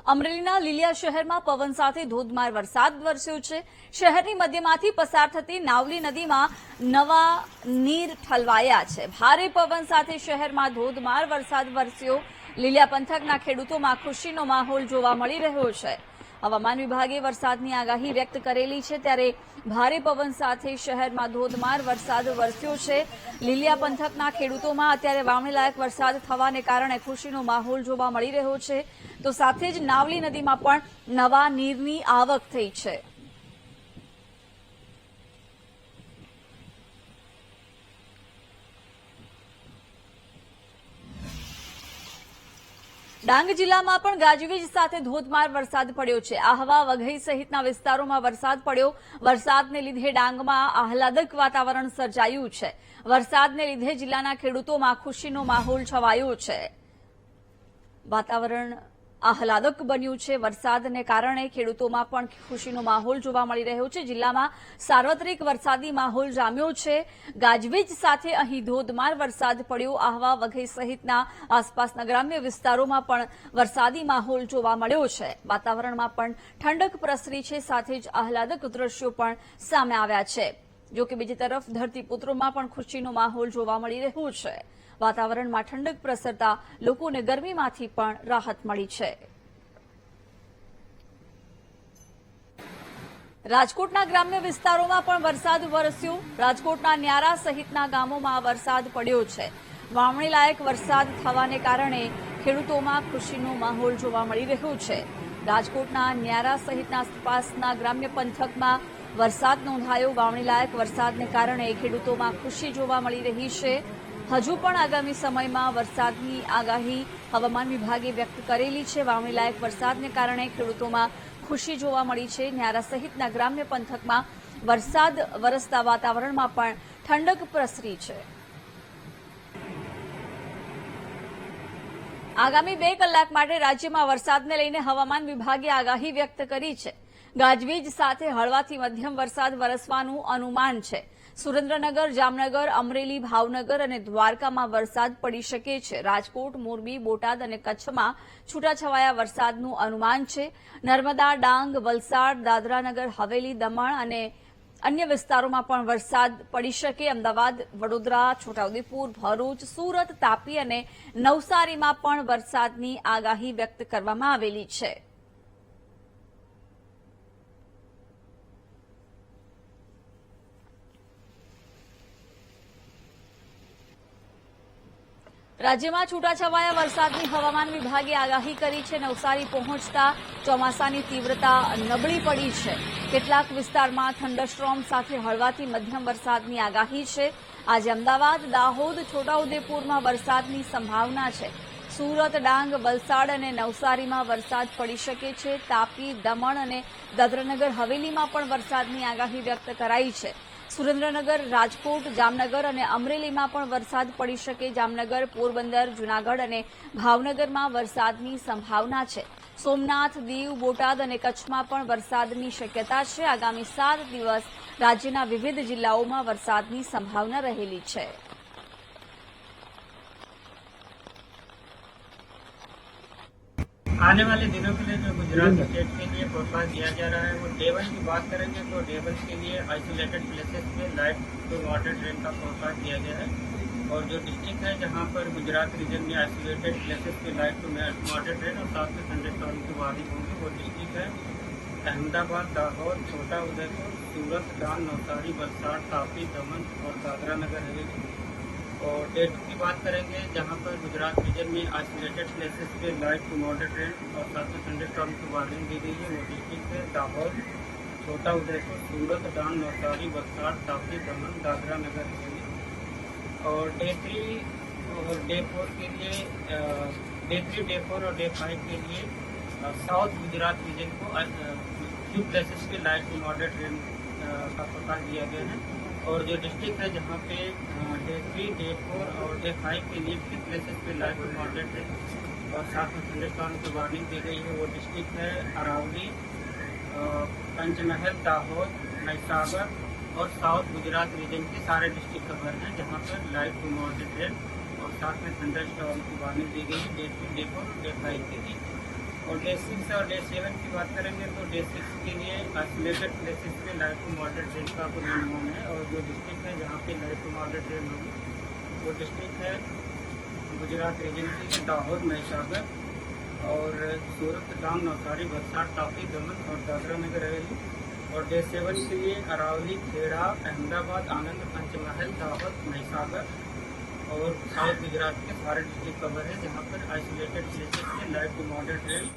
અમરેલીના લીલિયા શહેરમાં પવન સાથે ધોધમાર વરસાદ વરસ્યો છે। શહેરની મધ્યમાંથી પસાર થતી નાવલી નદીમાં નવા નીર ઠલવાયા છે। ભારે પવન સાથે શહેરમાં ધોધમાર વરસાદ વરસ્યો। લીલિયા પંથકના ખેડૂતોમાં ખુશીનો માહોલ જોવા મળી રહ્યો છે। હવામાન વિભાગે વરસાદની આગાહી વ્યક્ત કરેલી છે, ત્યારે ભારે પવન સાથે શહેરમાં ધોધમાર વરસાદ વરસ્યો છે। લીલિયા પંથકના ખેડૂતોમાં અત્યારે વાવણીલાયક વરસાદ થવાને કારણે ખુશીનો માહોલ જોવા મળી રહ્યો છે, તો સાથે જ નાવલી નદીમાં પણ નવા નીરની આવક થઈ છે। ડાંગ જિલ્લામાં પણ ગાજવીજ સાથે ધોધમાર વરસાદ પડ્યો છે। આહવા, વઘઈ સહિતના વિસ્તારોમાં વરસાદ પડ્યો। વરસાદને લીધે ડાંગમાં આહલાદક વાતાવરણ સર્જાયું છે। વરસાદને લીધે જિલ્લાના ખેડૂતોમાં ખુશીનો માહોલ છવાયો છે। વાતાવરણ આહલાદક બન્યું છે। વરસાદને કારણે ખેડૂતોમાં પણ ખુશીનો માહોલ જોવા મળી રહ્યો છે। જિલ્લામાં સાર્વત્રિક વરસાદી માહોલ જામ્યો છે। ગાજવીજ સાથે અહીં ધોધમાર વરસાદ પડ્યો। આહવા, વઘઈ સહિતના આસપાસના ગ્રામ્ય વિસ્તારોમાં પણ વરસાદી માહોલ જોવા મળ્યો છે। વાતાવરણમાં પણ ઠંડક પ્રસરી છે, સાથે જ આહલાદક દ્રશ્યો પણ સામે આવ્યા છે। જો કે બીજી તરફ ધરતીપુત્રોમાં પણ ખુશીનો માહોલ જોવા મળી રહ્યો છે। વાતાવરણમાં ઠંડક પ્રસરતા લોકોને ગરમીમાંથી પણ રાહત મળી છે। રાજકોટના ગ્રામ્ય વિસ્તારોમાં પણ વરસાદ વરસ્યો। રાજકોટના ન્યારા સહિતના ગામોમાં વરસાદ પડ્યો છે। વાવણીલાયક વરસાદ થવાને કારણે ખેડૂતોમાં ખુશીનો માહોલ જોવા મળી રહ્યો છે। રાજકોટના ન્યારા સહિતના આસપાસના ગ્રામ્ય પંથકમાં વરસાદ નોંધાયો। વાવણીલાયક વરસાદને કારણે ખેડૂતોમાં ખુશી જોવા મળી રહી છે। હજુ પણ આગામી સમયમાં વરસાદની આગાહી હવામાન વિભાગે વ્યક્ત કરેલી છે। વાવણીલાયક વરસાદને કારણે ખેડૂતોમાં ખુશી જોવા મળી છે। ન્યારા સહિતના ગ્રામ્ય પંથકમાં વરસાદ વરસતા વાતાવરણમાં પણ ઠંડક પ્રસરી છે। આગામી 2 કલાક માટે રાજ્યમાં વરસાદને લઈને હવામાન વિભાગે આગાહી વ્યક્ત કરી છે। ગાજવીજ સાથે હળવાથી મધ્યમ વરસાદ વરસવાનું અનુમાન છે। સુરેન્દ્રનગર, જામનગર, અમરેલી, ભાવનગર અને દ્વારકામાં વરસાદ પડી શકે છે। રાજકોટ, મોરબી, બોટાદ અને કચ્છમાં છૂટાછવાયા વરસાદનું અનુમાન છે। નર્મદા, ડાંગ, વલસાડ, દાદરાનગર હવેલી, દમણ અને અન્ય વિસ્તારોમાં પણ વરસાદ પડી શકે। અમદાવાદ, વડોદરા, છોટાઉદેપુર, ભરૂચ, સુરત, તાપી અને નવસારીમાં પણ વરસાદની આગાહી વ્યક્ત કરવામાં આવેલી છે। રાજ્યમાં છૂટાછવાયા વરસાદની હવામાન વિભાગે આગાહી કરી છે। નવસારી પહોંચતા ચોમાસાની તીવ્રતા નબળી પડી છે। કેટલાક વિસ્તારમાં થંડરસ્ટ્રોમ સાથે હળવાથી મધ્યમ વરસાદની આગાહી છે। આજે અમદાવાદ, દાહોદ, છોટાઉદેપુરમાં વરસાદની સંભાવના છે। સુરત, ડાંગ, વલસાડ અને નવસારીમાં વરસાદ પડી શકે છે। તાપી, દમણ અને દાદરાનગર હવેલીમાં પણ વરસાદની આગાહી વ્યક્ત કરાઈ છે। સુરેન્દ્રનગર, રાજકોટ, જામનગર અને અમરેલીમાં પણ વરસાદ પડી શકે। જામનગર, પોરબંદર, જૂનાગઢ અને ભાવનગરમાં વરસાદની સંભાવના છે। સોમનાથ, દીવ, બોટાદ અને કચ્છમાં પણ વરસાદની શક્યતા છે। આગામી 7 દિવસ રાજ્યના વિવિધ જિલ્લાઓમાં વરસાદની સંભાવના રહેલી છે। आने वाले दिनों के लिए जो गुजरात स्टेट के लिए फोरकास्ट दिया जा रहा है वो डे 1 की बात करेंगे तो डे 1 के लिए आइसोलेटेड प्लेसेस में लाइट टू मॉडरेट रेन का फोरकास्ट दिया गया है। और जो डिस्ट्रिक्ट है जहां पर गुजरात रीजन में आइसोलेटेड प्लेसेस में लाइट टू मॉडरेट रेन और साथ में थंडरस्टॉर्म की वार्निंग होंगी, वो डिस्ट्रिक्ट है अहमदाबाद, दाहोद, छोटा उदयपुर, सूरत, डांग, नवसारी, वलसाड़, तापी, दमन और दादरा नगर हवेली। और डे 2 की बात करेंगे जहां पर गुजरात रीजन में आइसोलेटेड प्लेसेस पे लाइट टू मॉडरेट रेन और साथ में थंडरस्टॉर्म की वार्निंग दी गई है। वो डिस्ट्रिक्ट है दाहोद, छोटा उदयपुर, सूरत, डांग, नवसारी, वलसाड़, तापी, दमन, दादरा नगर हवेली। और डे 3 और डे 4 के लिए डे 3, डे 4 और डे 5 के लिए साउथ गुजरात रीजन को फ्यू प्लेसेस पे लाइट टू मॉडरेट रेन का फोरकास्ट दिया गया है। और जो डिस्ट्रिक्ट है जहाँ पे डे 3, डे 4 और डे 5 के लिए फ्यू प्लेसेस पे लाइट टू मॉडरेट रेन और साथ में थंडरस्टॉर्म की वार्निंग दी गई है, वो डिस्ट्रिक्ट है अरावली, पंचमहल, दाहोद, महिसागर और साउथ गुजरात रीजन के सारे डिस्ट्रिक्ट कवर हैं जहाँ पर लाइट टू मॉडरेट रेन और साथ में थंडरस्टॉर्म की वार्निंग दी गई है डे 3, डे 4 और डे 5 के लिए। और डे 6 और डे 7 की बात करेंगे तो डे 6 के लिए आइसोलेटेड प्लेसेस में लाइट टू मॉडरेट रेन का पूर्वानुमान है। और जो डिस्ट्रिक्ट है जहाँ पे लाइट टू मॉडरेट रेन होगी वो डिस्ट्रिक्ट है गुजरात रीजन की दाहोद, महिसागर और सूरत, डांग, नवसारी, वलसाड, तापी, दमन और दादरा नगर हवेली। और डे 7 के लिए अरावली, खेड़ा, अहमदाबाद, आनंद, पंचमहल, दाहोद, महिसागर और साउथ गुजरात के सारे डिस्ट्रिक्ट कवर है जहाँ पर आइसोलेटेड प्लेसेस में लाइट टू मॉडरेट रेन